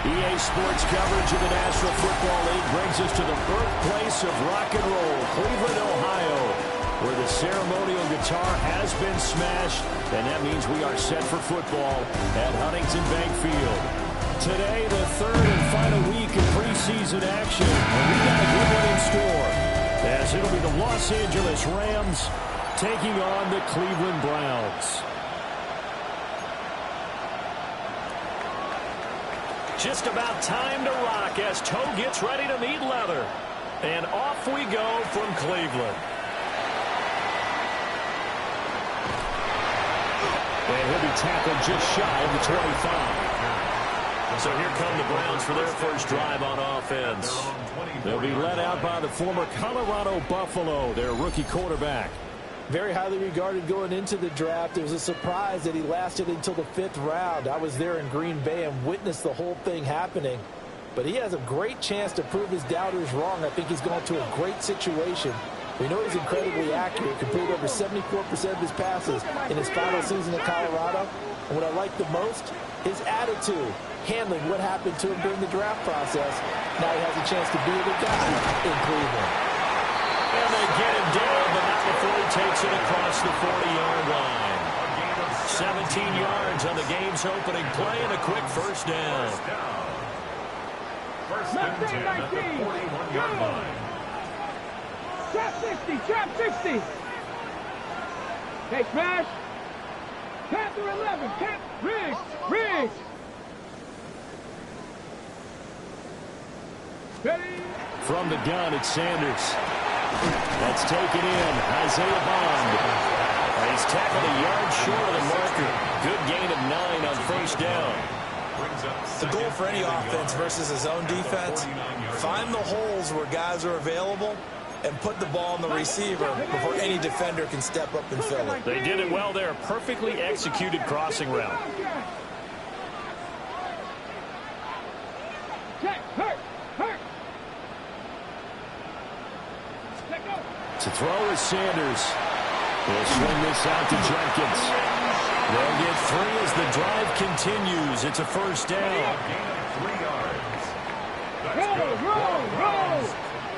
EA Sports coverage of the National Football League brings us to the birthplace of rock and roll, Cleveland, Ohio, where the ceremonial guitar has been smashed, and that means we are set for football at Huntington Bank Field. Today, the third and final week of preseason action, and we got a good one in store, as it'll be the Los Angeles Rams taking on the Cleveland Browns. Just about time to rock as Toe gets ready to meet leather. And off we go from Cleveland. And he'll be tackled just shy of the 25. So here come the Browns for their first drive on offense. They'll be led out by the former Colorado Buffalo, their rookie quarterback. Very highly regarded going into the draft. It was a surprise that he lasted until the 5th round. I was there in Green Bay and witnessed the whole thing happening. But he has a great chance to prove his doubters wrong. I think he's gone to a great situation. We know he's incredibly accurate, completed over 74% of his passes in his final season in Colorado. And what I like the most, his attitude, handling what happened to him during the draft process. Now he has a chance to be the guy in Cleveland. And they get him down, but not before he takes it across the 40-yard line. 17 yards on the game's opening play and a quick first down. First and 10 at the 41-yard line. Trap 60, trap 60. Hey, smash. Panther 11, Riggs. Ready. From the gun, it's Sanders. That's taken in. Isaiah Bond. He's tackled a yard short of the marker. Good gain of 9 on first down. The goal for any offense versus his own defense, find the holes where guys are available and put the ball on the receiver before any defender can step up and fill it. They did it well there. Perfectly executed crossing route. To throw is Sanders. He'll swing this out to Jenkins. They'll get 3 as the drive continues. It's a first down. Roll.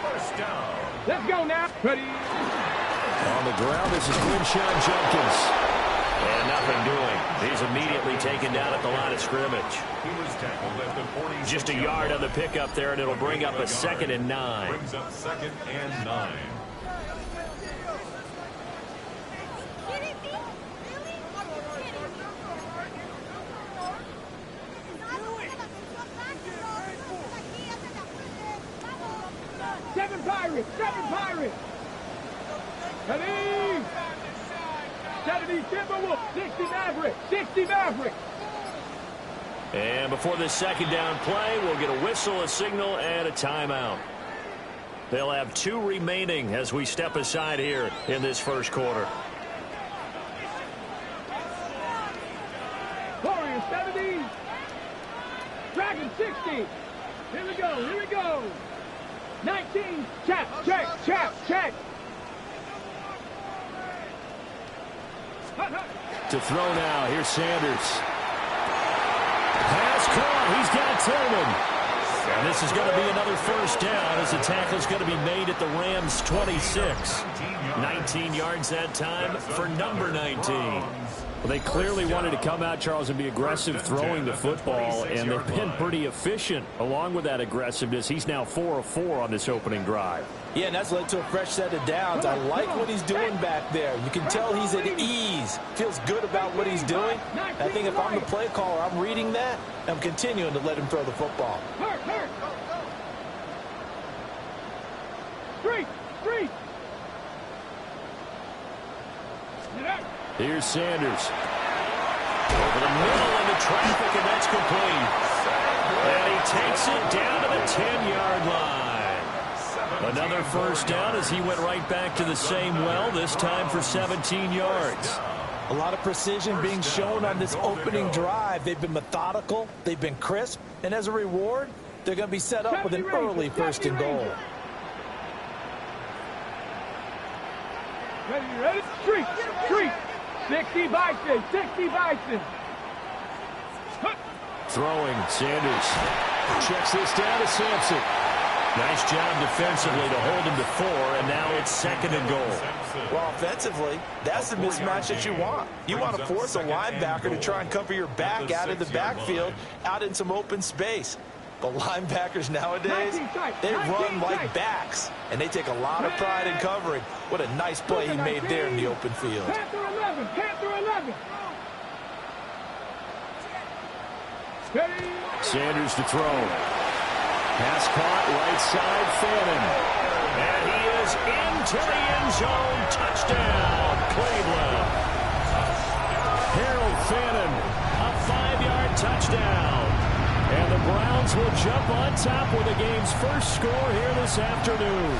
First down. Let's go now. Ready. On the ground, this is Quinshawn Jenkins. And nothing doing. He's immediately taken down at the line of scrimmage. He was tackled at the 40. Just a yard on the pickup there, and it'll bring up a 2nd and 9. Brings up 2nd and 9. Seven Pirates. Ready. 70 Timberwolves, 60 Mavericks. And before this second down play, we'll get a whistle, a signal, and a timeout. They'll have 2 remaining as we step aside here in this first quarter. Warriors 70. Dragon 60. Here we go. 19. Check. To throw now, here's Sanders. Pass caught, he's got Tillman. And this is going to be another first down as the tackle is going to be made at the Rams' 26. 19 yards that time for number 19. Well, they clearly wanted to come out, Charles, and be aggressive throwing the football, and they've been pretty efficient along with that aggressiveness. He's now 4 of 4 on this opening drive. Yeah, and that's led to a fresh set of downs. I like what he's doing back there. You can tell he's at ease. Feels good about what he's doing. I think if I'm the play caller, I'm reading that. I'm continuing to let him throw the football. Street. Here's Sanders. Over the middle into traffic, and that's complete. And he takes it down to the 10-yard line. Another first down as he went right back to the same well, this time for 17 yards. A lot of precision being shown on this opening drive. They've been methodical, they've been crisp, and as a reward, they're going to be set up with an early first and goal. Ready? Street. 60 Bison. Throwing, Sanders. Checks this down to Sampson. Nice job defensively to hold him to 4, and now it's 2nd and goal. Well, offensively, that's the mismatch that you want. You want to force a linebacker to try and cover your back out of the backfield, out in some open space. The linebackers nowadays, they run like backs, and they take a lot of pride in covering. What a nice play he made there in the open field. Panther 11, Panther 11. Sanders to throw. Pass caught, right side, Fannin. And he is into the end zone. Touchdown, Cleveland. Harold Fannin, a 5-yard touchdown. And the Browns will jump on top with the game's first score here this afternoon.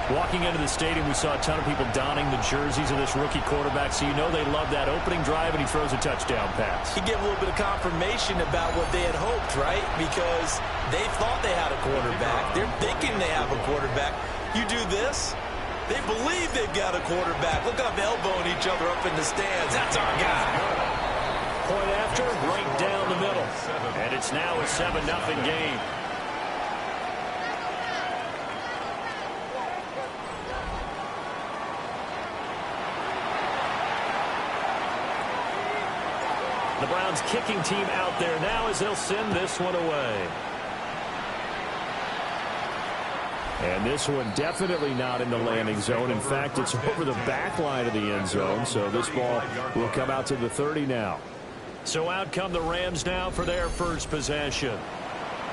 Walking into the stadium, we saw a ton of people donning the jerseys of this rookie quarterback, so you know they love that opening drive, and he throws a touchdown pass. He gave a little bit of confirmation about what they had hoped, right? Because they thought they had a quarterback. They're thinking they have a quarterback. You do this, they believe they've got a quarterback. Look up, elbowing each other up in the stands. That's our guy. Point after, right down the middle. And it's now a 7-0 game. The Browns kicking team out there now as they'll send this one away. And this one definitely not in the landing zone. In fact, it's over the back line of the end zone, so this ball will come out to the 30 now. So out come the Rams now for their first possession.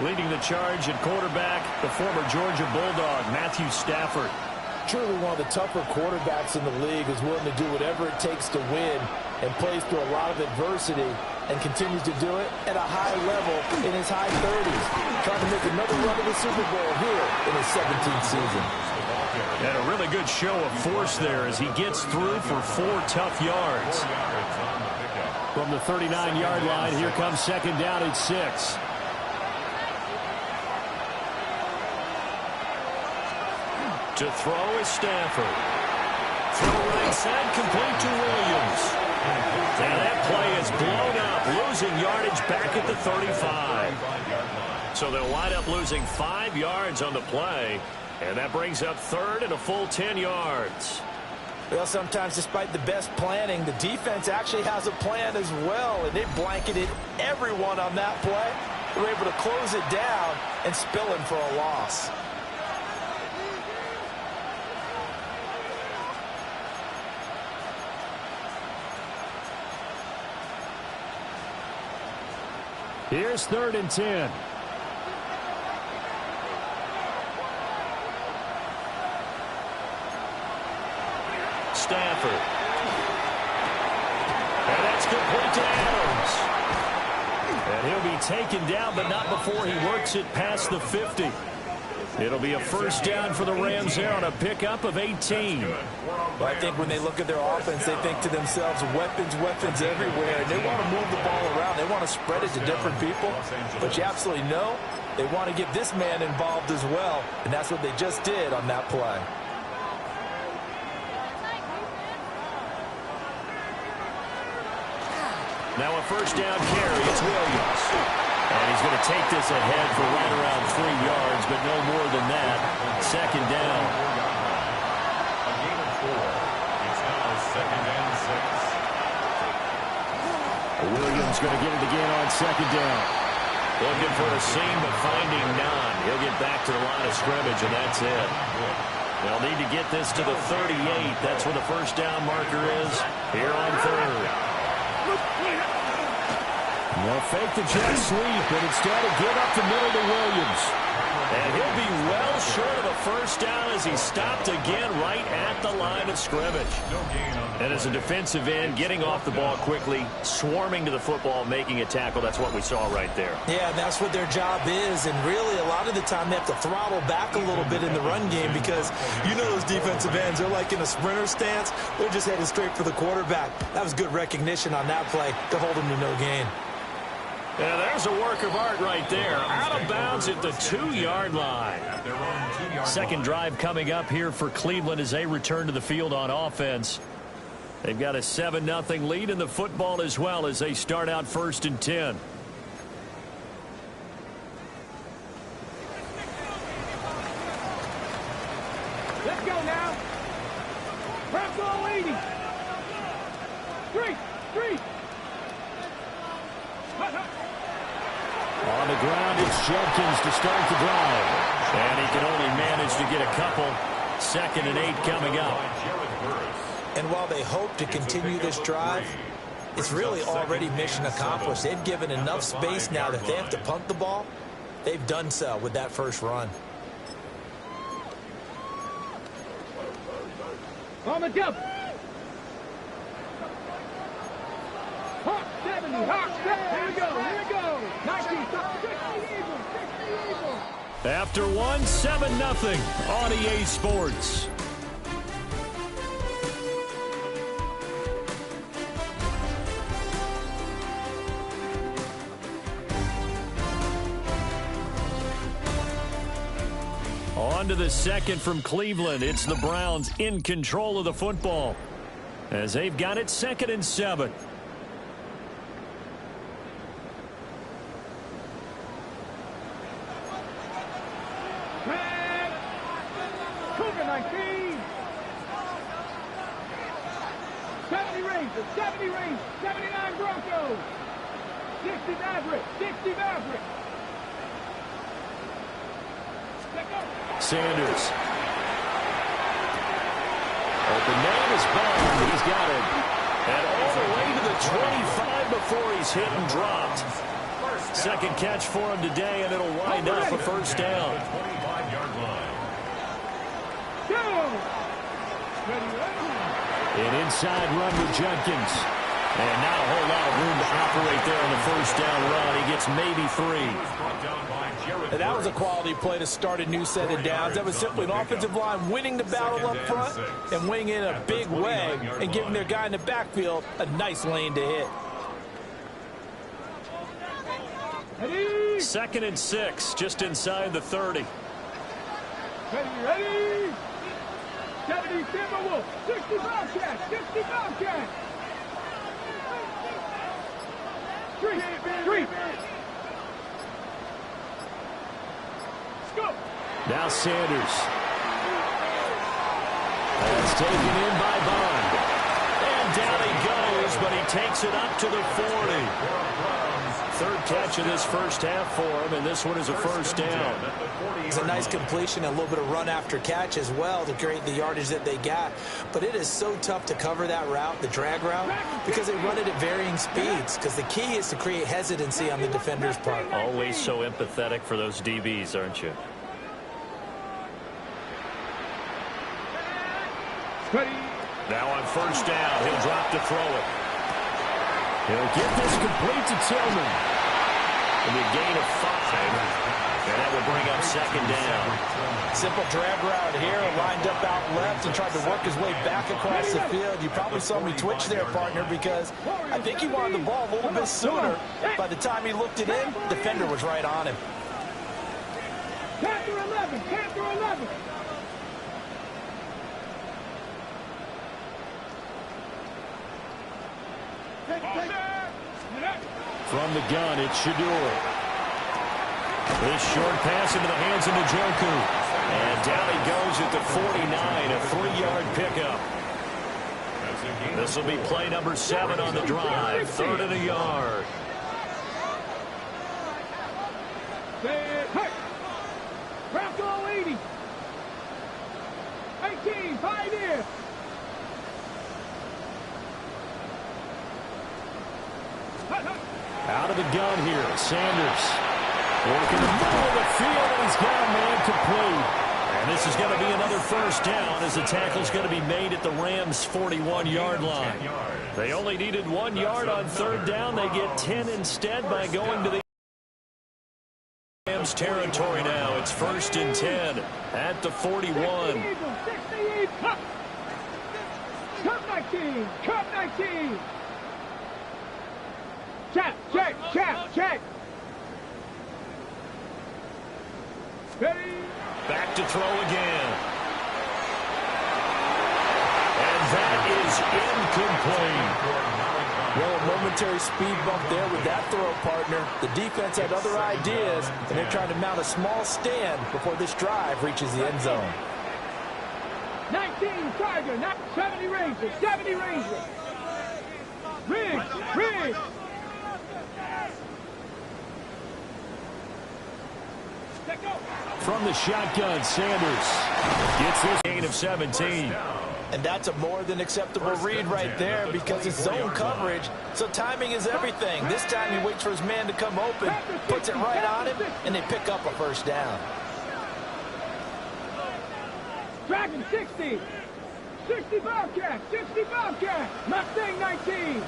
Leading the charge at quarterback, the former Georgia Bulldog, Matthew Stafford. Truly one of the tougher quarterbacks in the league, who's willing to do whatever it takes to win and plays through a lot of adversity and continues to do it at a high level in his high 30s. Trying to make another run to the Super Bowl here in his 17th season. And a really good show of force there as he gets through for 4 tough yards. From the 39-yard line, here comes 2nd down at 6. To throw is Stafford. Throw right side, complete to Williams. And that play is blown up, losing yardage back at the 35. So they'll wind up losing 5 yards on the play, and that brings up 3rd and a full 10 yards. Well, sometimes despite the best planning, the defense actually has a plan as well, and they blanketed everyone on that play. They were able to close it down and spill him for a loss. Here's 3rd and 10. Stafford. And that's complete to Adams. And he'll be taken down, but not before he works it past the 50. It'll be a first down for the Rams there on a pickup of 18. Well, I think when they look at their offense, they think to themselves, weapons, weapons everywhere. And they want to move the ball around. They want to spread it to different people. But you absolutely know they want to get this man involved as well. And that's what they just did on that play. Now a first down carry. It's Williams. And he's going to take this ahead for right around 3 yards, but no more than that. 2nd down. A gain of 4. It's now 2nd and 6. Williams going to get it again on 2nd down. Looking for a seam, but finding none. He'll get back to the line of scrimmage, and that's it. They'll need to get this to the 38. That's where the first down marker is here on 3rd. They'll fake the jet sweep, and instead of get up the middle to Williams. And he'll be well short of a first down as he's stopped again right at the line of scrimmage. And as a defensive end, getting off the ball quickly, swarming to the football, making a tackle, that's what we saw right there. Yeah, that's what their job is. And really, a lot of the time, they have to throttle back a little bit in the run game because you know those defensive ends, they're like in a sprinter stance. They're just headed straight for the quarterback. That was good recognition on that play to hold him to no gain. Yeah, there's a work of art right there. Out of bounds at the 2-yard line. Second drive coming up here for Cleveland as they return to the field on offense. They've got a 7-0 lead in the football as well as they start out 1st and 10. On the ground, it's Jenkins to start the drive. And he can only manage to get a couple. 2nd and 8 coming up. And while they hope to continue this drive, it's really already mission accomplished. They've given enough space now that if they have to punt the ball, they've done so with that first run. On the jump. Hawk 70, Hawk 70. Here we go, here we go. 19, 60 Eagles, 60 Eagles. After 7-0 on EA Sports. On to the second from Cleveland. It's the Browns in control of the football as they've got it 2nd and 7. Cougar 19. 70 Rangers, 70 Rangers, 79 Broncos. 60 Mavericks, 60 Mavericks. Sanders. Open man is Bond. He's got it. And all the way to the 25 before he's hit and dropped. 2nd catch for him today, and it'll wind up a first down. An inside run with Jenkins. And not a whole lot of room to operate there on the first down run. He gets maybe 3. And that was a quality play to start a new set of downs. That was simply an offensive line winning the battle up front and winning in a big way and giving their guy in the backfield a nice lane to hit. 2nd and 6, just inside the 30. Ready? 70 Timberwolves, 60 Bobcats, 60 Bobcats. Three. Go. Now Sanders. That's taken in by Bond. And down he goes, but he takes it up to the 40. 3rd catch of this first half for him, and this one is a first down. It's a nice completion, a little bit of run after catch as well to create the yardage that they got. But it is so tough to cover that route, the drag route, because they run it at varying speeds. Because the key is to create hesitancy on the defender's part. Always so empathetic for those DBs, aren't you? Now on first down, he'll drop to throw it. He'll get this complete to Tillman. And a gain of 5. And that will bring up 2nd down. Simple drag route here, lined up out left and tried to work his way back across the field. You probably saw me twitch there, partner, because I think he wanted the ball a little bit sooner. By the time he looked it in, defender was right on him. Panther 11, Panther 11. From the gun, it's Shador. This short pass into the hands of Njoku. And down he goes at the 49, a 3-yard pickup. This will be play number 7 on the drive. 3rd and a yard. Hey! Bronco 80. 18, Pioneer. Out of the gun here, Sanders. Working the middle of the field, and he's got a man complete. And this is going to be another first down as the tackle's going to be made at the Rams' 41-yard line. They only needed 1 yard on 3rd down. They get 10 instead by going to the Rams territory now. It's 1st and 10 at the 41. Cup 19, Cup 19. Check. Ready? Back to throw again. And that is incomplete. Well, a momentary speed bump there with that throw, partner. The defense had other ideas, and they're trying to mount a small stand before this drive reaches the end zone. 19 Tiger, not 70 Rangers, 70 Rangers. Riggs. 60. From the shotgun, Sanders gets this gain of 17. And that's a more than acceptable read right there because it's zone coverage, so timing is everything. This time he waits for his man to come open, puts it right on him, and they pick up a first down. Dragon 60. 60 Bobcat. 60 Bobcat. Mustang 19.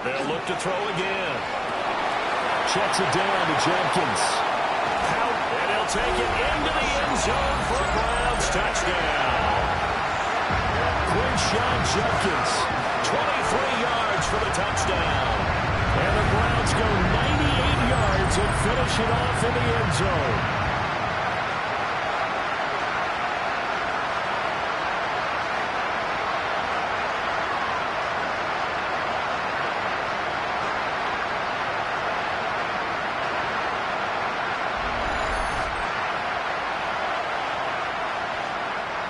They'll look to throw again. Checks it down to Jenkins. And he'll take it into the end zone for a Browns touchdown. Quinshawn Jenkins, 23 yards for the touchdown. And the Browns go 98 yards and finish it off in the end zone.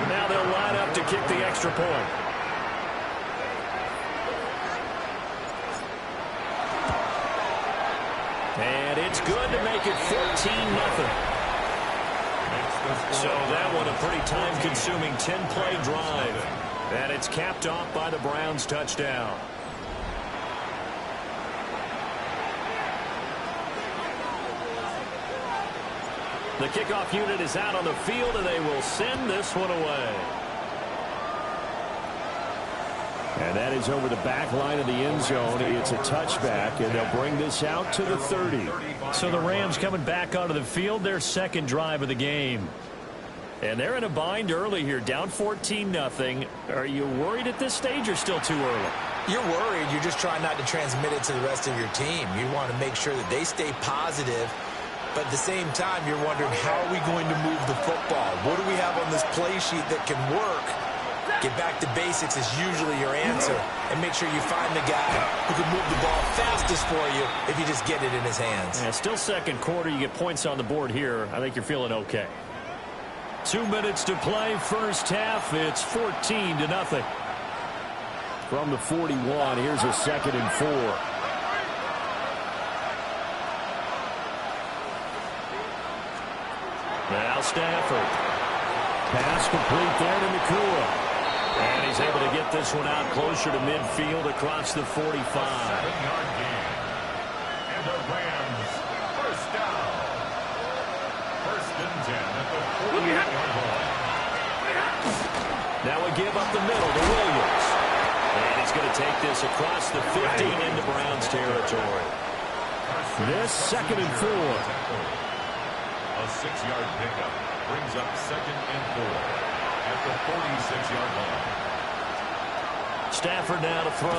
Now they'll line up to kick the extra point. And it's good to make it 14-0. So that one a pretty time-consuming 10-play drive. And it's capped off by the Browns touchdown. The kickoff unit is out on the field, and they will send this one away. And that is over the back line of the end zone. It's a touchback, and they'll bring this out to the 30. So the Rams coming back onto the field, their second drive of the game. And they're in a bind early here, down 14-0. Are you worried at this stage or still too early? You're worried. You're just trying not to transmit it to the rest of your team. You want to make sure that they stay positive. But at the same time, you're wondering, how are we going to move the football? What do we have on this play sheet that can work? Get back to basics is usually your answer. And make sure you find the guy who can move the ball fastest for you if you just get it in his hands. Yeah, still second quarter. You get points on the board here. I think you're feeling okay. 2 minutes to play, first half. It's 14-0. From the 41, here's a 2nd and 4. Now Stafford. Pass complete there to Nakua. And he's able to get this one out closer to midfield across the 45. 7-yard gain. And the Rams first down. First and 10 at the 48-yard line. Now we give up the middle to Williams. And he's going to take this across the 15 into Browns territory. This 2nd and 4. A 6-yard pickup brings up 2nd and 4 at the 46-yard line. Stafford now to throw.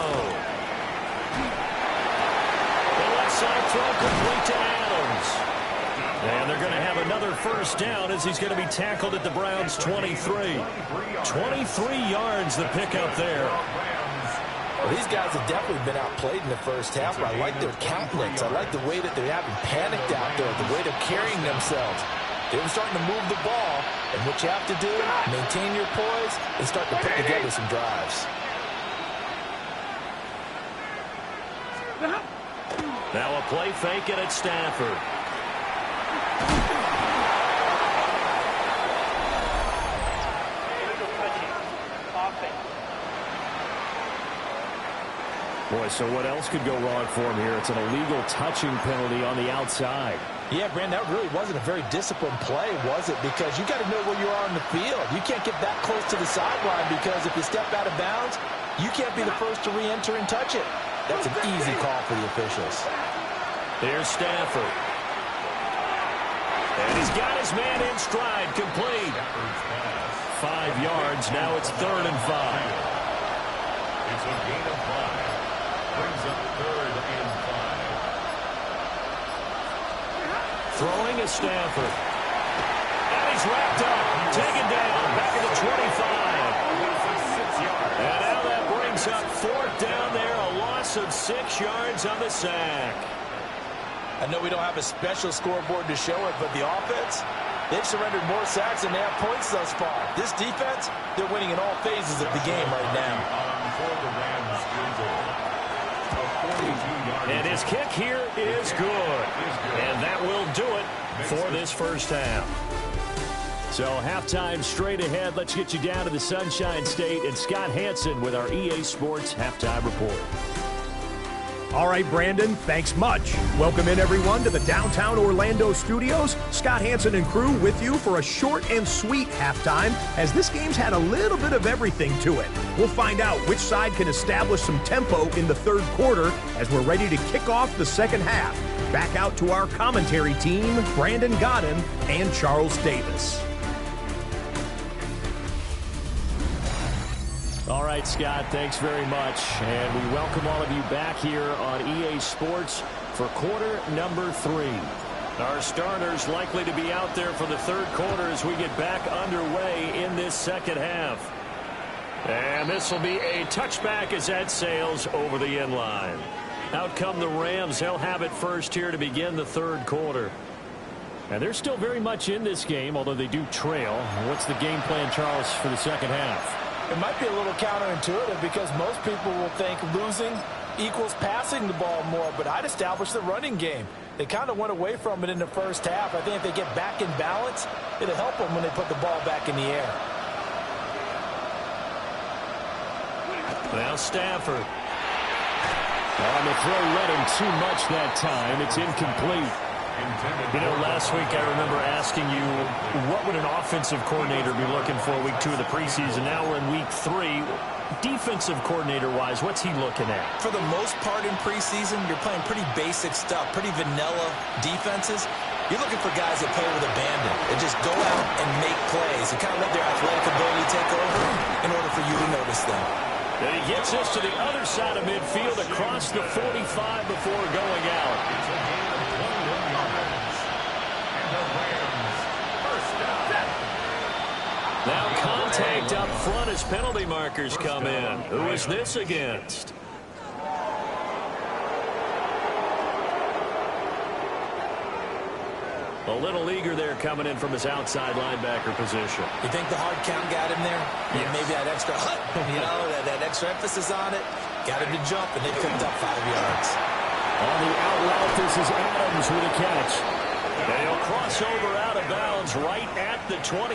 The left side throw complete to Adams. And they're going to have another first down as he's going to be tackled at the Browns' 23. 23 yards the pickup there. Well, these guys have definitely been outplayed in the first half, but I like their countenance. I like the way that they're having panicked out there, the way they're carrying themselves. They're starting to move the ball, and what you have to do, maintain your poise and start to put together some drives. Now a play fake it at Stafford. Boy, so what else could go wrong for him here? It's an illegal touching penalty on the outside. Yeah, Brandon, that really wasn't a very disciplined play, was it? Because you got to know where you are on the field. You can't get that close to the sideline because if you step out of bounds, you can't be the first to re-enter and touch it. That's an easy call for the officials. There's Stafford. And he's got his man in stride, complete. 5 yards, now it's 3rd and 5. It's a gain of 5. Brings up 3rd and 5. Throwing is Stafford. And he's wrapped up, taken down, back at the 25. And now that brings up 4th down there, a loss of 6 yards on the sack. I know we don't have a special scoreboard to show it, but the offense, they've surrendered more sacks than they have points thus far. This defense, they're winning in all phases of the game right now. For the Rams. And his kick here is good. And that will do it for this first half. So halftime straight ahead. Let's get you down to the Sunshine State and Scott Hansen with our EA Sports Halftime Report. All right, Brandon, thanks much. Welcome in, everyone, to the downtown Orlando studios. Scott Hansen and crew with you for a short and sweet halftime, as this game's had a little bit of everything to it. We'll find out which side can establish some tempo in the third quarter as we're ready to kick off the second half. Back out to our commentary team, Brandon Godden and Charles Davis. All right, Scott, thanks very much. And we welcome all of you back here on EA Sports for quarter number 3. Our starters likely to be out there for the third quarter as we get back underway in this second half. And this will be a touchback as that sails over the end line. Out come the Rams. They'll have it first here to begin the third quarter. And they're still very much in this game, although they do trail. What's the game plan, Charles, for the second half? It might be a little counterintuitive because most people will think losing equals passing the ball more, but I'd establish the running game. They kind of went away from it in the first half. I think if they get back in balance, it'll help them when they put the ball back in the air. Now Stafford. On the throw, led him too much that time. It's incomplete. You know, last week I remember asking you, what would an offensive coordinator be looking for week 2 of the preseason? Now we're in week 3. Defensive coordinator-wise, what's he looking at? For the most part in preseason, you're playing pretty basic stuff, pretty vanilla defenses. You're looking for guys that play with abandon, that just go out and make plays and kind of let their athletic ability take over in order for you to notice them. And he gets us to the other side of midfield across the 45 before going out. Now contact up front as penalty markers come in. Who is this against? A little eager there coming in from his outside linebacker position. You think the hard count got him there? Yes. Yeah, maybe that extra that extra emphasis on it. Got him to jump, and they picked up 5 yards. On the out route, this is Adams with a catch. And he'll cross over out of bounds right at the 25.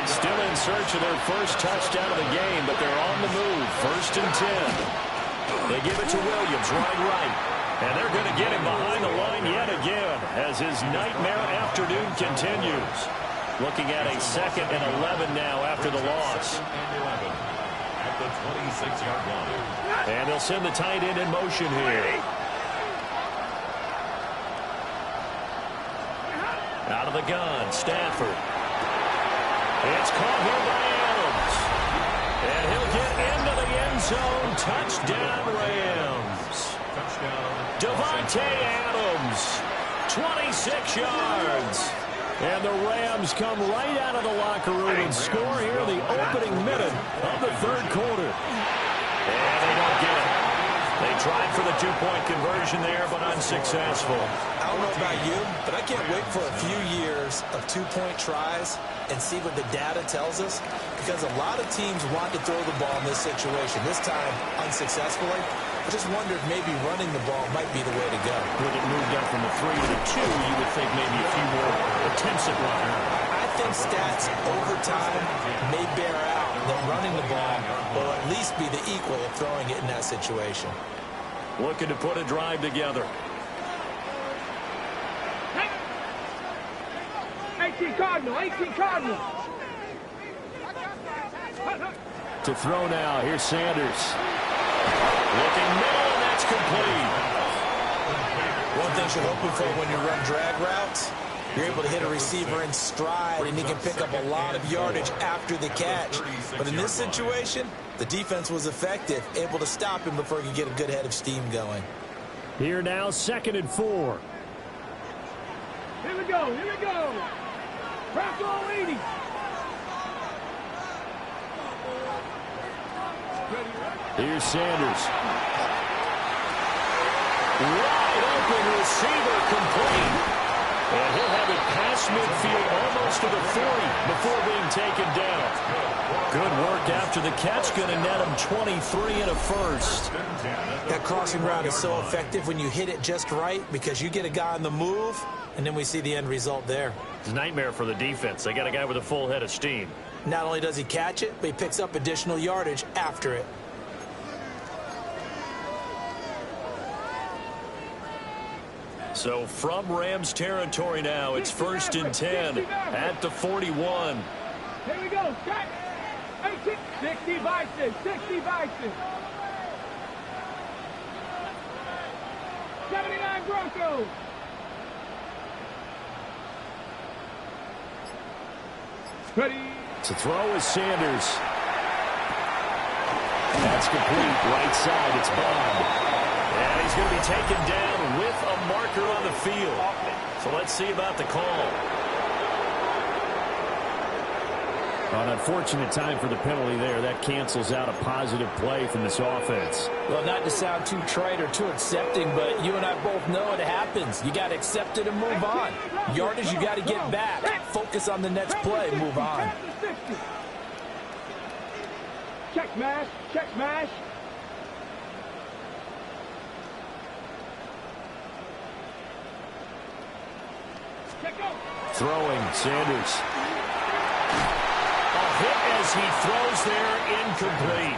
Still in search of their first touchdown of the game, but they're on the move. 1st and 10. They give it to Williams, right. And they're going to get him behind the line yet again as his nightmare afternoon continues. Looking at a 2nd and 11 now after the loss. At the 26-yard line. And they'll send the tight end in motion here. Out of the gun, Stafford. It's caught here by Adams. And he'll get into the end zone. Touchdown, Rams. Devontae Adams, 26 yards. And the Rams come right out of the locker room and score here in the opening minute of the third quarter. And they don't get it. They tried for the 2-point conversion there, but unsuccessful. I don't know about you, but I can't wait for a few years of 2-point tries and see what the data tells us, because a lot of teams want to throw the ball in this situation, this time unsuccessfully. I just wonder if maybe running the ball might be the way to go. When it moved up from the 3 to the 2, you would think maybe a few more attempts at running. I think stats over time may bear out that running the ball will at least be the equal of throwing it in that situation. Looking to put a drive together. 18 Cardinal, 18 Cardinal. To throw now, here's Sanders. Looking middle, and that's complete. One thing you're hoping for when you run drag routes, you're able to hit a receiver in stride, and he can pick up a lot of yardage after the catch. But in this situation, the defense was effective, able to stop him before he could get a good head of steam going. Here now, 2nd and 4. Here we go, here we go. Press all 80. Here's Sanders. Wide open receiver complete. And he'll have it past midfield almost to the 40 before being taken down. Good work after the catch. Going to net him 23 and a first. That crossing route is so effective when you hit it just right because you get a guy on the move, and then we see the end result there. It's a nightmare for the defense. They got a guy with a full head of steam. Not only does he catch it, but he picks up additional yardage after it. So from Rams territory now, it's 1st and 10 at the 41. Here we go. 60 Vices. 60 Vices. 79 Broncos. Ready. To throw is Sanders. That's complete. Right side, it's Bond. And he's going to be taken down with a marker on the field. So let's see about the call. An unfortunate time for the penalty there. That cancels out a positive play from this offense. Well, not to sound too trite or too accepting, but you and I both know it happens. You got to accept it and move on. Yardage, you got to get back. Focus on the next play. Move on. Check smash. Check smash. Throwing, Sanders. A hit as he throws there, incomplete.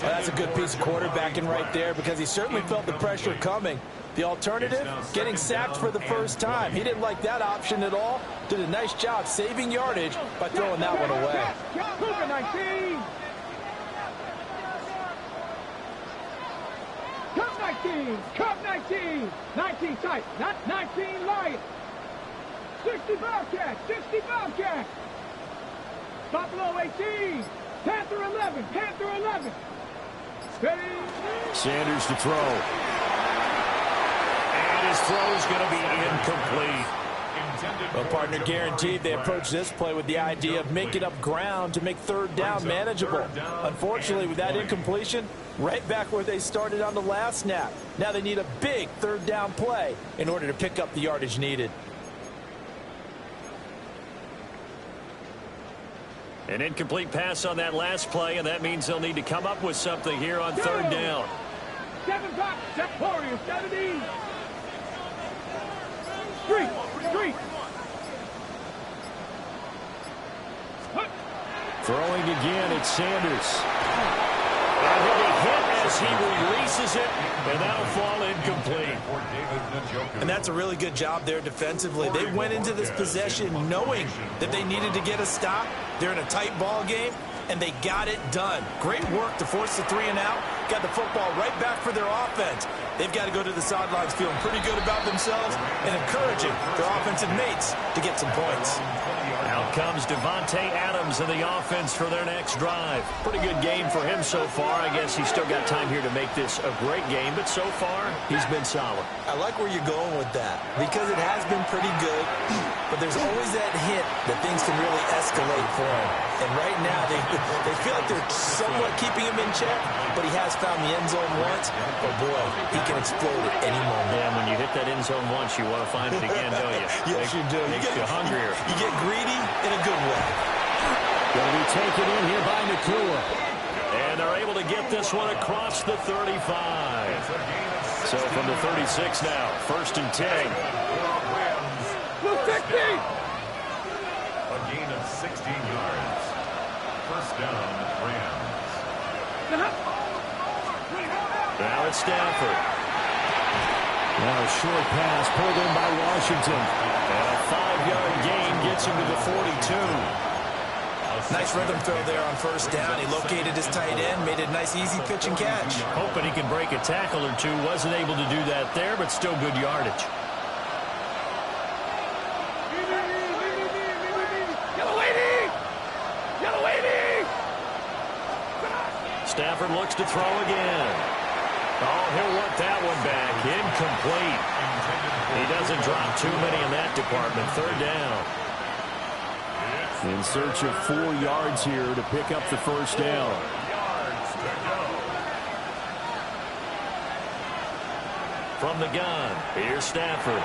Well, that's a good piece of quarterbacking right there because he certainly felt the pressure coming. The alternative, getting sacked for the first time. He didn't like that option at all. Did a nice job saving yardage by throwing that one away. Cougar 19. Cup 19. Cup 19. 19 tight. Not 19 Lions. 60 Bobcats. 60 Bobcats. Buffalo 18. Panther 11. Panther 11. Ready. Sanders to throw. And his throw is going to be incomplete. Well, partner, guaranteed they approach this play with the idea of making up ground to make third down manageable. Unfortunately, with that incompletion, right back where they started on the last snap. Now they need a big third down play in order to pick up the yardage needed. An incomplete pass on that last play, and that means they'll need to come up with something here on third down. 7 box, set Warriors, 70. Street. Throwing again, it's Sanders. And he'll be hit as he releases it, and that'll fall incomplete. And that's a really good job there defensively. They went into this possession knowing that they needed to get a stop. They're in a tight ball game, and they got it done. Great work to force the 3 and out. Got the football right back for their offense. They've got to go to the sidelines feeling pretty good about themselves and encouraging their offensive mates to get some points. Out comes Devontae Adams in the offense for their next drive. Pretty good game for him so far. I guess he's still got time here to make this a great game, but so far, he's been solid. I like where you're going with that because it has been pretty good, but there's always that hint that things can really escalate for him. And right now, they feel like they're somewhat keeping him in check, but he has found the end zone once. But boy, he can explode at any moment. Yeah, when you hit that end zone once, you want to find it again, don't you? Yes, you do. Makes you hungrier. You get greedy in a good way. Going to be taken in here by Nakua. And they're able to get this one across the 35. So from the 36 now, 1st and 10. Blue 60. A gain of 16 yards. First down, Rams. Now it's Stafford. Now a short pass pulled in by Washington. And a 5-yard gain gets him to the 42. Nice rhythm throw there on first down. He located his tight end, made it a nice, easy pitch and catch. Hoping he can break a tackle or two. Wasn't able to do that there, but still good yardage. Stafford looks to throw again. Oh, he'll want that one back. Incomplete. He doesn't drop too many in that department. Third down. In search of 4 yards here to pick up the first down. From the gun, here's Stafford.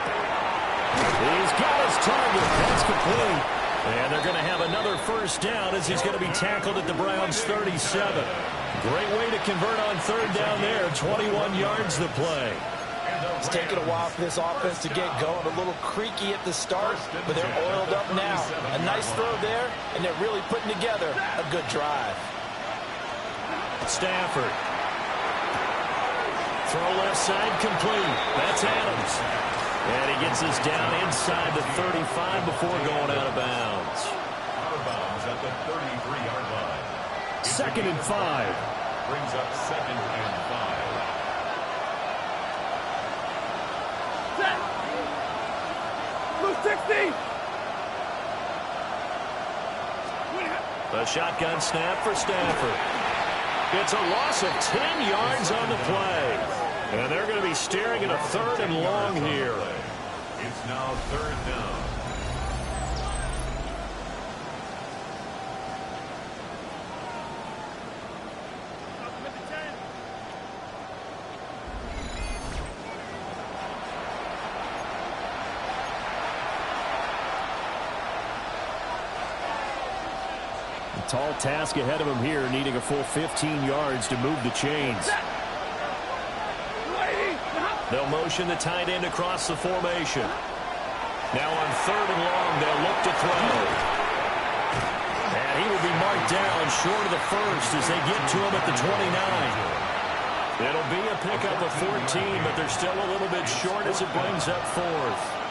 He's got his target. That's complete. And they're going to have another first down as he's going to be tackled at the Browns' 37. Great way to convert on third down there. 21 yards the play. It's taken a while for this offense to get going. A little creaky at the start, but they're oiled up now. A nice throw there, and they're really putting together a good drive. Stafford. Throw left side complete. That's Adams. And he gets us down inside the 35 before going out of bounds. Out of bounds at the 33-yard line. 2nd and 5. Brings up 2nd and 5. Blue 60. A shotgun snap for Stafford. It's a loss of 10 yards on the play. And they're going to be staring at a 3rd and long here. It's now 3rd down. Tall task ahead of him here, needing a full 15 yards to move the chains. They'll motion the tight end across the formation. Now on 3rd and long, they'll look to throw. And he will be marked down short of the first as they get to him at the 29. It'll be a pickup of 14, but they're still a little bit short as it brings up 4th.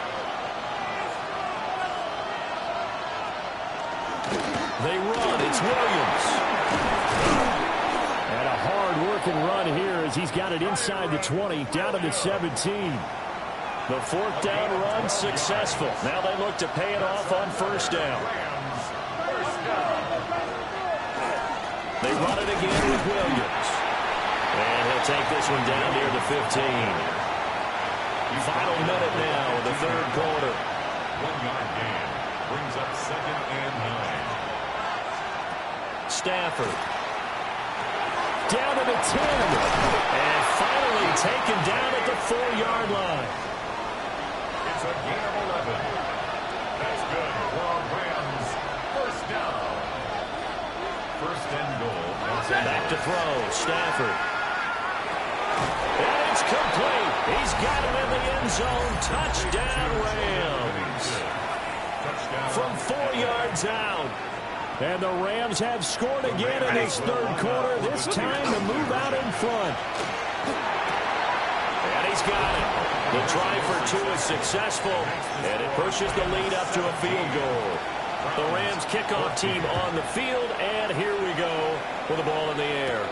They run. It's Williams. And a hard-working run here as he's got it inside the 20, down to the 17. The 4th down run successful. Now they look to pay it off on 1st down. They run it again with Williams. And he'll take this one down near the 15. Final minute now in the 3rd quarter. 1-yard gain. Brings up 2nd and 9. Stafford. Down to the 10. And finally taken down at the 4-yard line. It's a gain of 11. That's good for Rams. 1st down. 1st and goal. Back to throw. Stafford. And it's complete. He's got it in the end zone. Touchdown, Rams. From 4 yards out. And the Rams have scored again in this 3rd quarter, this time to move out in front. And he's got it. The try for 2 is successful, and it pushes the lead up to a field goal. The Rams kickoff team on the field, and here we go with the ball in the air.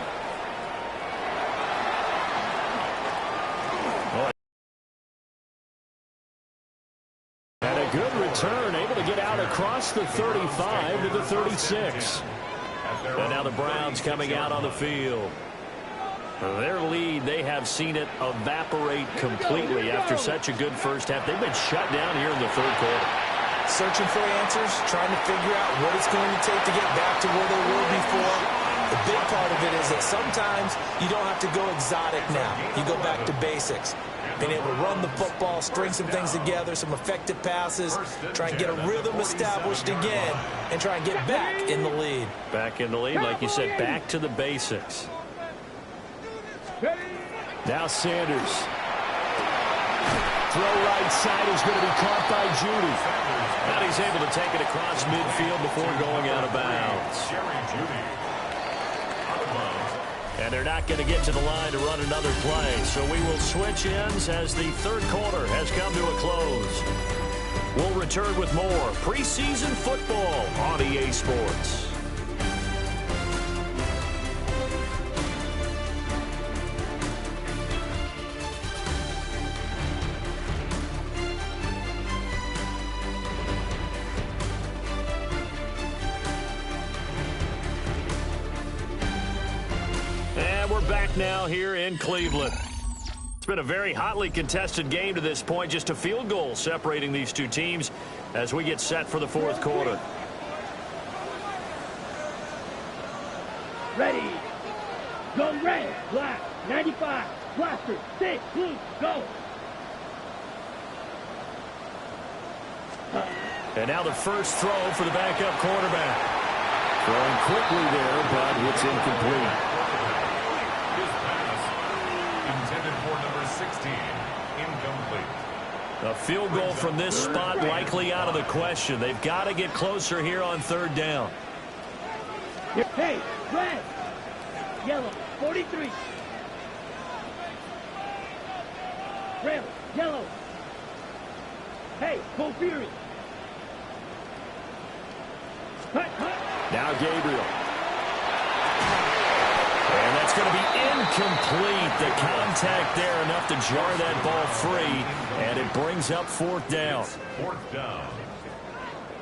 And a good return, able to get out across the 35 to the 36. And now the Browns coming out on the field. Their lead, they have seen it evaporate completely after such a good first half. They've been shut down here in the 3rd quarter. Searching for answers, trying to figure out what it's going to take to get back to where they were before. The big part of it is that sometimes you don't have to go exotic now. You go back to basics. Being able to run the football, string some things together, some effective passes, try and get a rhythm established again, and try and get back in the lead. Back in the lead, like you said, back to the basics. Now Sanders. Throw right side is going to be caught by Judy. And he's able to take it across midfield before going out of bounds. And they're not going to get to the line to run another play. So we will switch ends as the 3rd quarter has come to a close. We'll return with more preseason football on EA Sports. Back now here in Cleveland. It's been a very hotly contested game to this point. Just a field goal separating these two teams as we get set for the 4th quarter. Ready. Go red, black, 95, blaster, 6, blue, go. And now the first throw for the backup quarterback. Throwing quickly there, but it's incomplete. His pass intended for number 16, incomplete. A field goal from this spot likely out of the question. They've got to get closer here on third down. Hey, red, yellow, 43. Red, yellow. Hey, full fury. Cut. Now Gabriel. And that's going to be incomplete. The contact there enough to jar that ball free. And it brings up fourth down. Fourth down.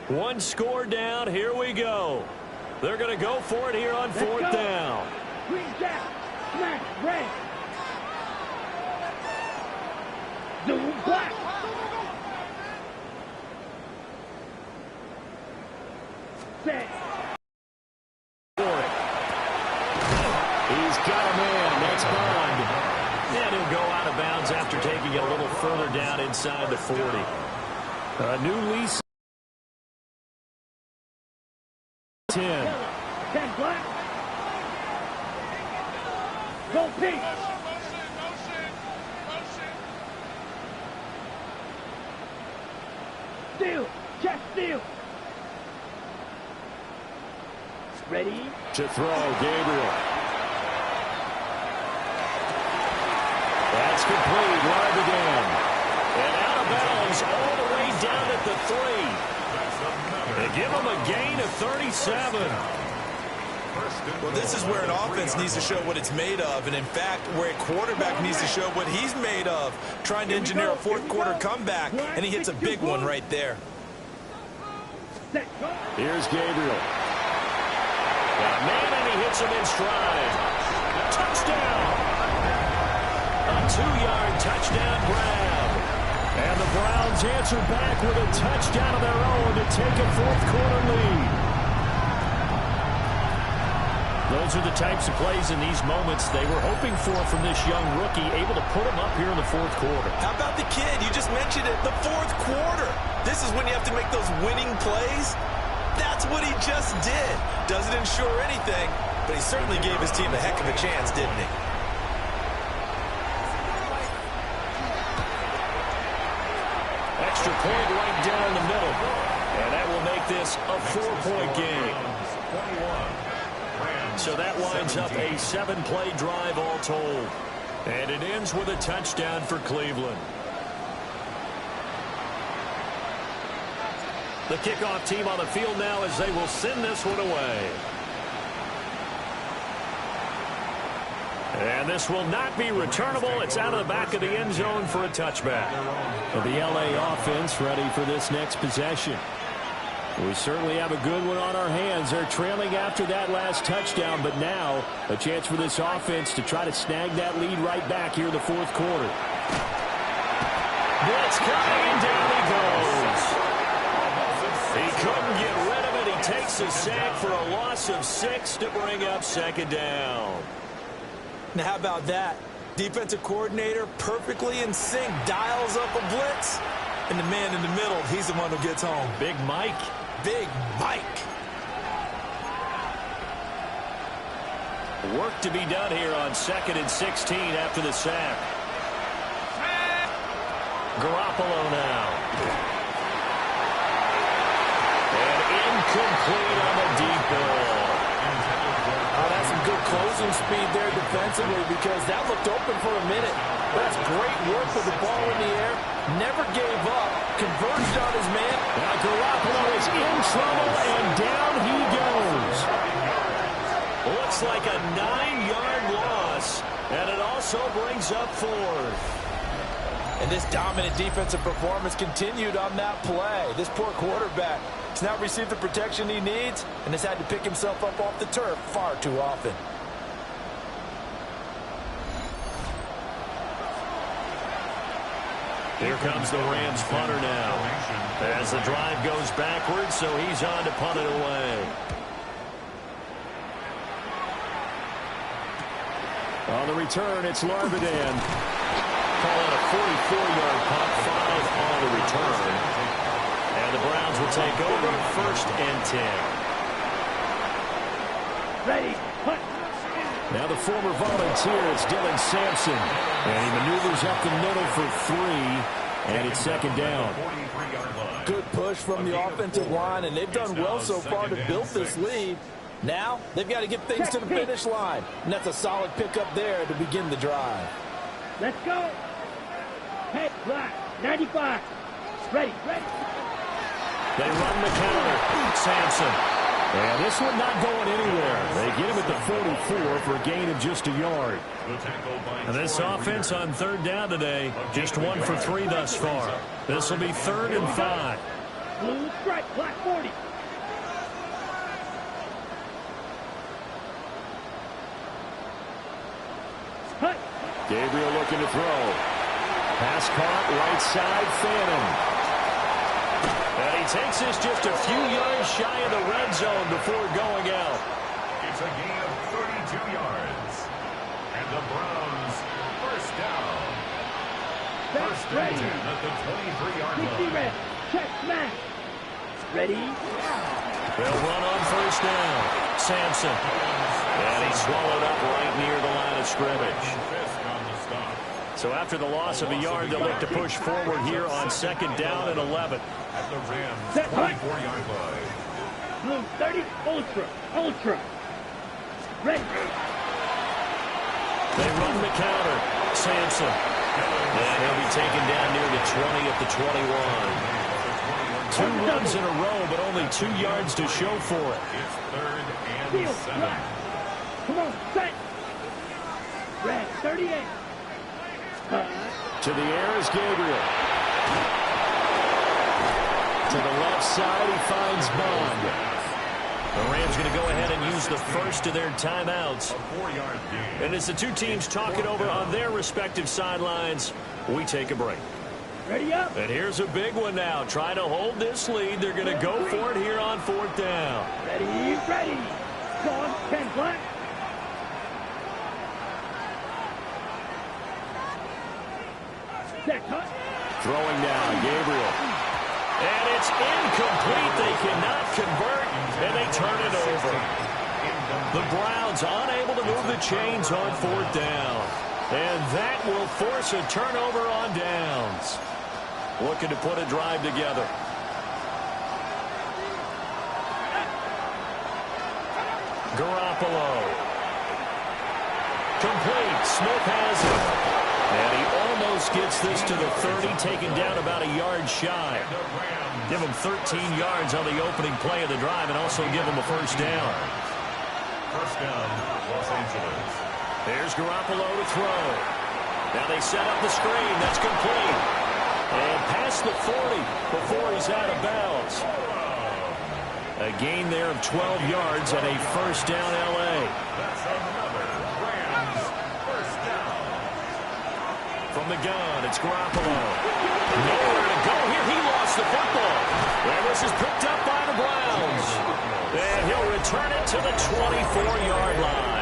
One score down. Here we go. They're going to go for it here on fourth down. Green down. Smash. Red. Zoom black. Set. He's got a man. That's Bond. And he'll go out of bounds after taking it a little further down inside the 40. A new lease. 10. 10 black. Go pink. Steal. Check steal. Ready? To throw, Gabriel. That's complete. Live again. And out of bounds all the way down at the 3. They give him a gain of 37. Well, this is where an offense needs to show what it's made of, and in fact, where a quarterback needs to show what he's made of, trying to engineer a fourth quarter comeback, and he hits a big one right there. Here's Gabriel. Got a man, and he hits him in stride. Touchdown! A 2-yard touchdown grab. And the Browns answer back with a touchdown of their own to take a fourth quarter lead. Those are the types of plays in these moments they were hoping for from this young rookie, able to put him up here in the fourth quarter. How about the kid? You just mentioned it, the fourth quarter. This is when you have to make those winning plays. That's what he just did. Doesn't ensure anything, but he certainly gave his team a heck of a chance, didn't he? Extra point right down the middle. And that will make this a 4-point game. So that winds up a 7-play drive all told. And it ends with a touchdown for Cleveland. The kickoff team on the field now as they will send this one away. And this will not be returnable. It's out of the back of the end zone for a touchback. The LA offense ready for this next possession. We certainly have a good one on our hands. They're trailing after that last touchdown, but now a chance for this offense to try to snag that lead right back here in the fourth quarter. Blitz coming, and down he goes. He couldn't get rid of it. He takes a sack for a loss of 6 to bring up second down. Now, how about that? Defensive coordinator perfectly in sync, dials up a blitz, and the man in the middle, he's the one who gets home. Big Mike. Big Mike. Work to be done here on 2nd and 16 after the sack. Garoppolo now. And incomplete on the deep ball. Oh, that's some good closing speed there defensively because that looked open for a minute. That's great work with the ball in the air. Never gave up. Converged on his man. Now Garoppolo is in trouble, and down he goes. Looks like a 9-yard loss, and it also brings up 4th. And this dominant defensive performance continued on that play. This poor quarterback has not received the protection he needs and has had to pick himself up off the turf far too often. Here comes the Rams punter now. As the drive goes backwards, so he's on to punt it away. On the return, it's Larvidan. Call it a 44-yard punt, 5 on the return. And the Browns will take over 1st and 10. Ready. Punt. Now the former volunteer, it's Dylan Sampson. And he maneuvers up the middle for 3. And it's 2nd down. Good push from the offensive line, and they've done well so far to build this lead. Now they've got to get things to the finish line. And that's a solid pickup there to begin the drive. Let's go. Hey, black. 95. Ready. They run the counter. Sampson. And this one not going anywhere. They get him at the 44 for a gain of just a yard. And this offense on 3rd down today, just 1 for 3 thus far. This will be 3rd and 5. Blue strike. Black 40. Hut. Gabriel looking to throw. Pass caught, right side, Phantom. And he takes this just a few yards shy of the red zone before going out. It's a gain of 32 yards. And the Browns, 1st down. 1st and 10 at the 23-yard 60 line. red. Check smash. Ready. They'll run on 1st down. Sampson. And he's swallowed up right near the line of scrimmage. So after the loss of a yard, they'll look to push forward here on 2nd down and 11. At the Rams, 24-yard line. Blue 30. Ultra. Ready. They run the counter. Sampson. And he'll be taken down near the 20 at the 21. 2 runs in a row, but only 2 yards to show for it. It's 3rd and Field 7. black. Come on, set. Red 38. To the air is Gabriel. To the left side, he finds Bond. The Rams going to go ahead and use the first of their timeouts. A 4-yard gain. And as the two teams talk it over on their respective sidelines, we take a break. Ready up. And here's a big one now. Trying to hold this lead. They're going to go for it here on 4th down. Ready. Dog 10 black. Set cut. Throwing down, Gabriel. And it's incomplete. They cannot convert, and they turn it over. The Browns unable to move the chains on 4th down. And that will force a turnover on downs. Looking to put a drive together. Garoppolo. Complete. Smith has it. And he almost gets this to the 30, taken down about a yard shy. Give him 13 yards on the opening play of the drive and also give him a 1st down. 1st down, Los Angeles. There's Garoppolo to throw. Now they set up the screen. That's complete. And past the 40 before he's out of bounds. A gain there of 12 yards and a 1st down L.A. That's another Rams 1st down. From the gun, it's Garoppolo. Nowhere to go here. He lost the football. And this is picked up by the Browns. And he'll return it to the 24-yard line.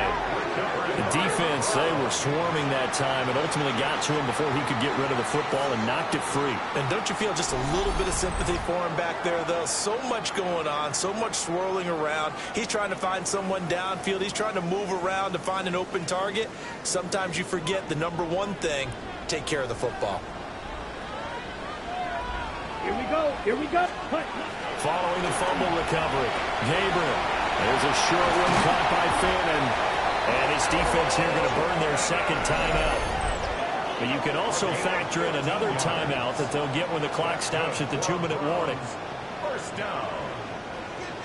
The defense, they were swarming that time and ultimately got to him before he could get rid of the football and knocked it free. And don't you feel just a little bit of sympathy for him back there, though? So much going on, so much swirling around. He's trying to find someone downfield. He's trying to move around to find an open target. Sometimes you forget the number one thing, take care of the football. Here we go. Punt. Following the fumble recovery, Gabriel. There's a short one caught by Phantom. And his defense here going to burn their 2nd timeout. But you can also factor in another timeout that they'll get when the clock stops at the 2-minute warning. 1st down.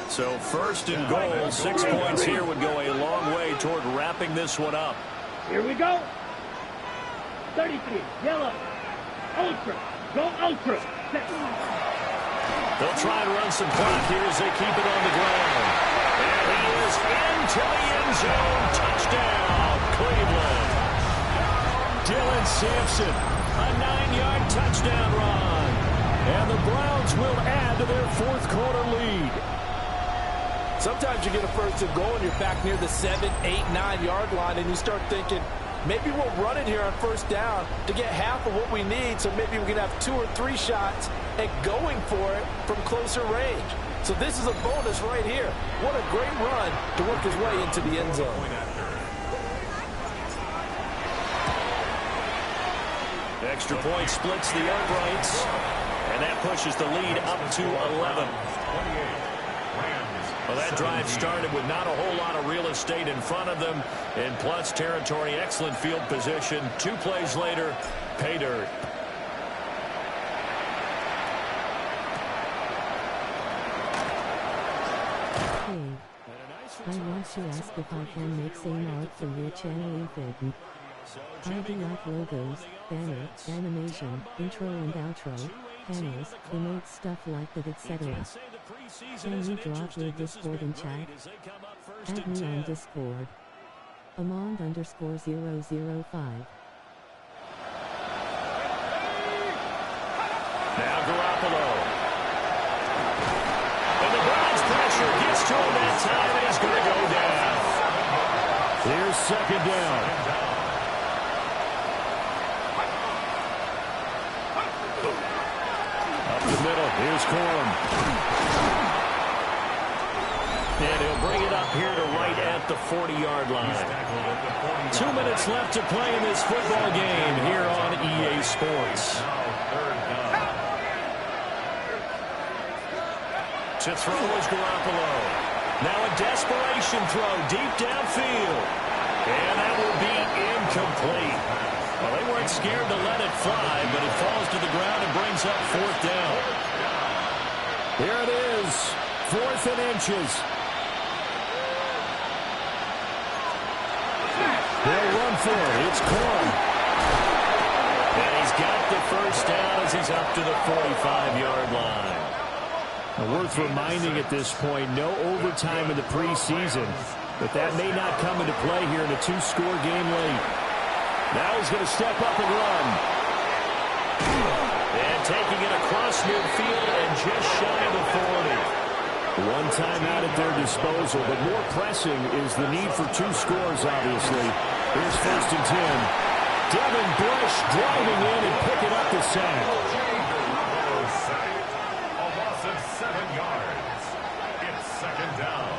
So 1st and goal, 6 points here would go a long way toward wrapping this one up. Here we go. 33. Yellow. Ultra. Go Ultra. They'll try and run some clock here as they keep it on the ground. And he is into the end zone. Touchdown, Cleveland. Dylan Sampson, a 9-yard touchdown run. And the Browns will add to their 4th quarter lead. Sometimes you get a 1st and goal and you're back near the 7, 8, 9-yard line and you start thinking, Maybe we'll run it here on first down to get half of what we need, so maybe we can have 2 or 3 shots at going for it from closer range. So this is a bonus right here. What a great run to work his way into the end zone. Extra point splits the uprights, and that pushes the lead up to 11. Well, that drive started with not a whole lot of real estate in front of them, and plus territory, excellent field position. 2 plays later, pay dirt. I want to ask if I can make some art for your channel in I do like logos, banner, animation, intro and outro, panels, emotes, stuff like that, etc. Can you drop your Discord in chat? Add me on Discord. Amond_005. Now Garoppolo. And the Browns pressure gets to him that time, and he's going to go down. Here's second down. Up the middle, here's Corum. And he'll bring it up here to right at the 40-yard line. 2 minutes left to play in this football game here on EA Sports. To throw is Garoppolo. Now a desperation throw deep downfield. And that will be incomplete. Well, they weren't scared to let it fly, but it falls to the ground and brings up 4th down. Here it is, 4th and inches. They'll run for it. It's Corum. And he's got the first down as he's up to the 45-yard line. Worth reminding at this point, no overtime in the preseason, but that may not come into play here in a 2-score game late. Now he's going to step up and run. And taking it across midfield and just shy of the 40. One timeout at their disposal, but more pressing is the need for 2 scores, obviously. Here's 1st and 10. Devin Bush driving in and picking up the sack. 7 yards. It's second down.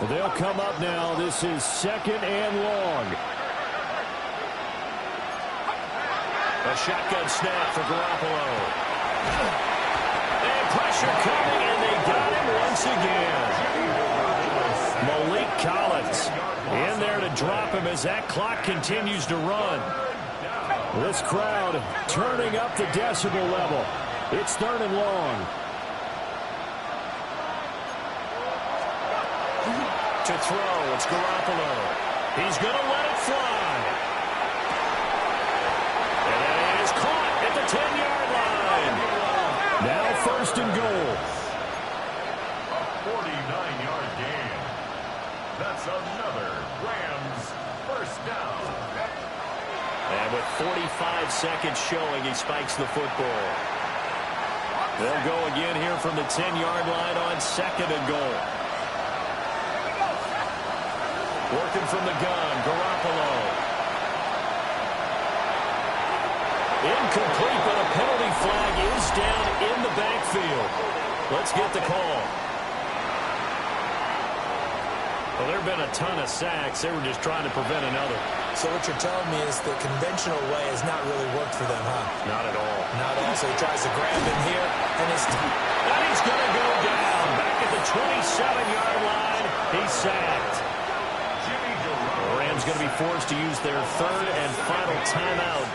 Well, they'll come up now. This is 2nd and long. A shotgun snap for Garoppolo. And pressure coming, and they got him once again. Malik Collins in there to drop him as that clock continues to run. This crowd turning up the decibel level. It's 3rd and long. To throw, it's Garoppolo. He's going to let it fly. And that is caught at the 10-yard line. Now 1st and goal. A 49-yard gain. That's another Rams first down. And with 45 seconds showing, he spikes the football. They'll go again here from the 10-yard line on 2nd and goal. Working from the gun, Garoppolo. Incomplete, but a penalty flag is down in the backfield. Let's get the call. Well, there have been a ton of sacks. They were just trying to prevent another. So what you're telling me is the conventional way has not really worked for them, huh? Not at all. Not at all. So he tries to grab him here, and he's going to go down. Back at the 27-yard line, he's sacked. The Rams going to be forced to use their 3rd and final timeout.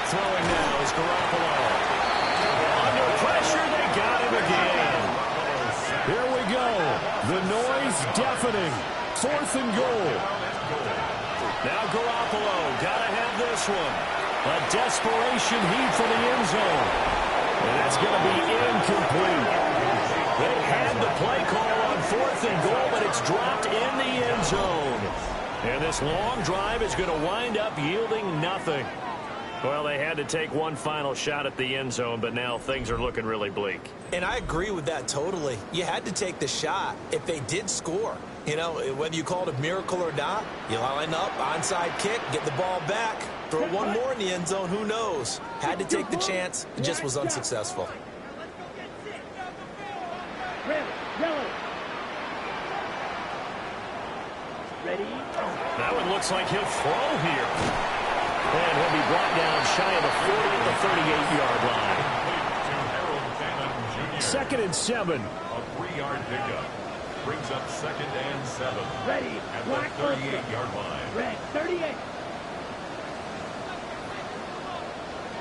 Throwing now is Garoppolo. Under pressure, they got him again. Here we go. The noise deafening. 4th and goal. Now Garoppolo, gotta have this one. A desperation heave for the end zone. And that's going to be incomplete. They had the play call on 4th and goal, but it's dropped in the end zone. And this long drive is going to wind up yielding nothing. Well, they had to take one final shot at the end zone, but now things are looking really bleak. And I agree with that totally. You had to take the shot if they did score. You know, whether you call it a miracle or not, you line up, onside kick, get the ball back, throw one more in the end zone, who knows? Had to take the chance, it just was unsuccessful. Ready? That one looks like he'll throw here. And he'll be brought down shy of the 40 at the 38-yard line. Second and 7. A 3-yard pickup. Brings up 2nd and 7. Ready. At the 38-yard line. Red, 38.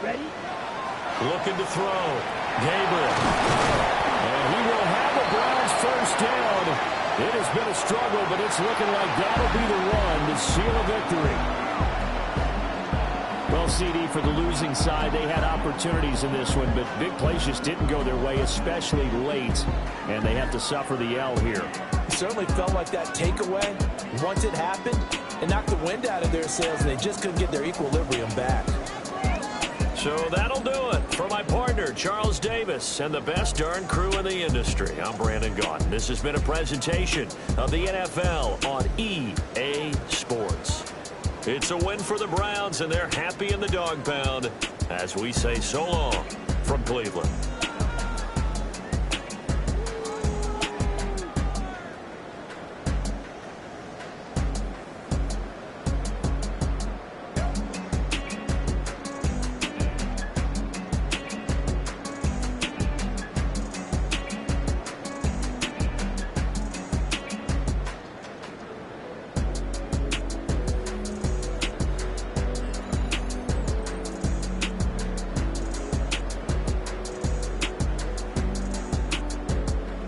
Ready? Looking to throw. Gabriel. And he will have a Browns first down. It has been a struggle, but it's looking like that'll be the run to seal a victory. Well, CD, for the losing side, they had opportunities in this one, but big plays just didn't go their way, especially late, and they have to suffer the L here. It certainly felt like that takeaway, once it happened, it knocked the wind out of their sails, and they just couldn't get their equilibrium back. So that'll do it for my partner, Charles Davis, and the best darn crew in the industry. I'm Brandon Gaudin. This has been a presentation of the NFL on EA Sports. It's a win for the Browns, and they're happy in the dog pound as we say so long from Cleveland.